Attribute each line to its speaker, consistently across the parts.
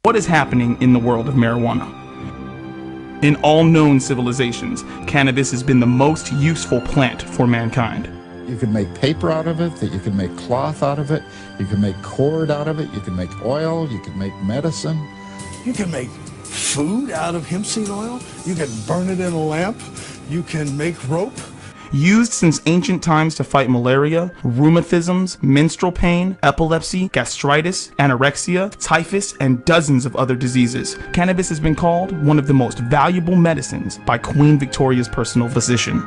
Speaker 1: What is happening in the world of marijuana? In all known civilizations, cannabis has been the most useful plant for mankind.
Speaker 2: You can make paper out of it, that you can make cloth out of it, you can make cord out of it, you can make oil, you can make medicine.
Speaker 3: You can make food out of hemp seed oil, you can burn it in a lamp, you can make rope.
Speaker 1: Used since ancient times to fight malaria, rheumatisms, menstrual pain, epilepsy, gastritis, anorexia, typhus, and dozens of other diseases, cannabis has been called one of the most valuable medicines by Queen Victoria's personal physician.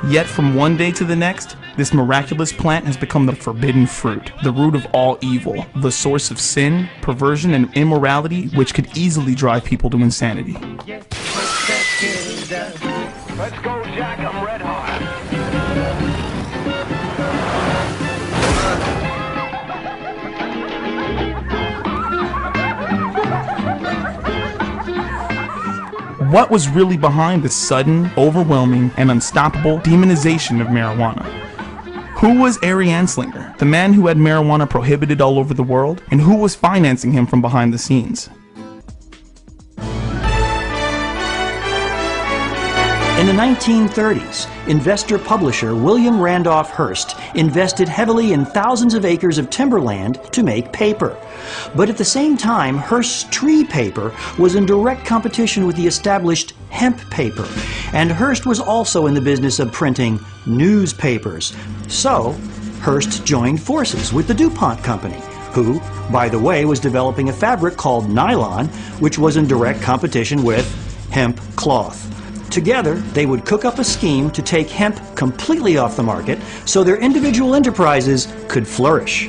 Speaker 1: Yet from one day to the next, this miraculous plant has become the forbidden fruit, the root of all evil, the source of sin, perversion, and immorality, which could easily drive people to insanity.
Speaker 4: Let's go, Jack. I'm red hot.
Speaker 1: What was really behind the sudden, overwhelming, and unstoppable demonization of marijuana? Who was Ari Anslinger, the man who had marijuana prohibited all over the world, and who was financing him from behind the scenes?
Speaker 5: In the 1930s, investor-publisher William Randolph Hearst invested heavily in thousands of acres of timberland to make paper. But at the same time, Hearst's tree paper was in direct competition with the established hemp paper, and Hearst was also in the business of printing newspapers. So, Hearst joined forces with the DuPont Company, who, by the way, was developing a fabric called nylon, which was in direct competition with hemp cloth. Together, they would cook up a scheme to take hemp completely off the market so their individual enterprises could flourish.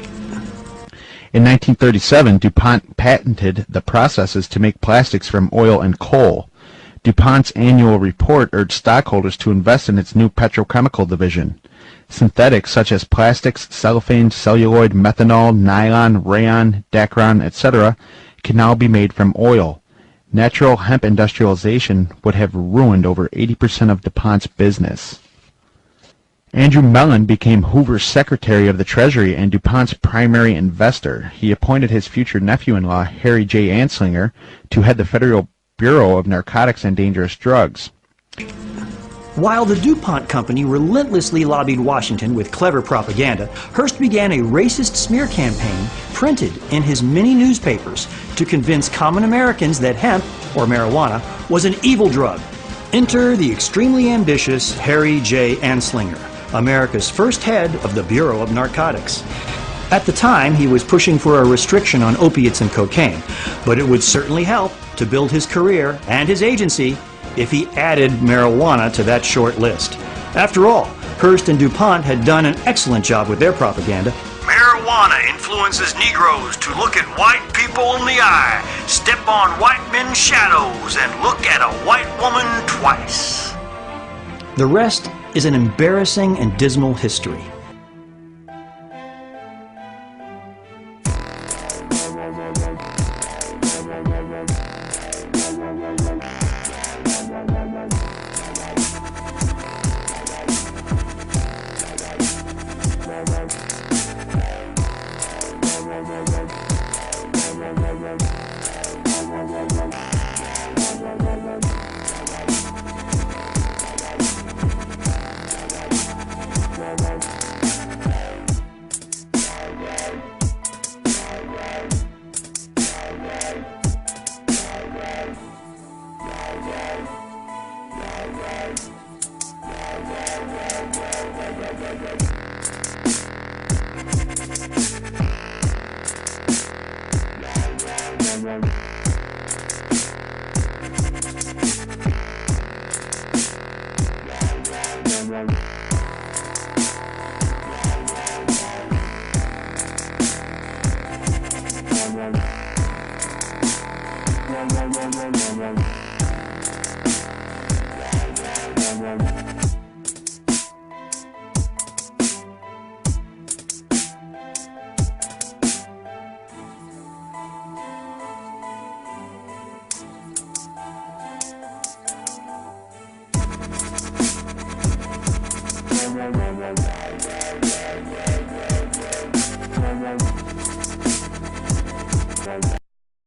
Speaker 6: In 1937, DuPont patented the processes to make plastics from oil and coal. DuPont's annual report urged stockholders to invest in its new petrochemical division. Synthetics such as plastics, cellophane, celluloid, methanol, nylon, rayon, Dacron, etc. can now be made from oil. Natural hemp industrialization would have ruined over 80% of DuPont's business. Andrew Mellon became Hoover's Secretary of the Treasury and DuPont's primary investor. He appointed his future nephew-in-law, Harry J. Anslinger, to head the Federal Bureau of Narcotics and Dangerous Drugs.
Speaker 5: While the DuPont Company relentlessly lobbied Washington with clever propaganda, Hearst began a racist smear campaign printed in his many newspapers to convince common Americans that hemp, or marijuana, was an evil drug. Enter the extremely ambitious Harry J. Anslinger, America's first head of the Bureau of Narcotics. At the time, he was pushing for a restriction on opiates and cocaine, but it would certainly help to build his career and his agency if he added marijuana to that short list. After all, Hearst and DuPont had done an excellent job with their propaganda.
Speaker 7: Marijuana influences Negroes to look at white people in the eye, step on white men's shadows, and look at a white woman twice.
Speaker 5: The rest is an embarrassing and dismal history.
Speaker 8: Right.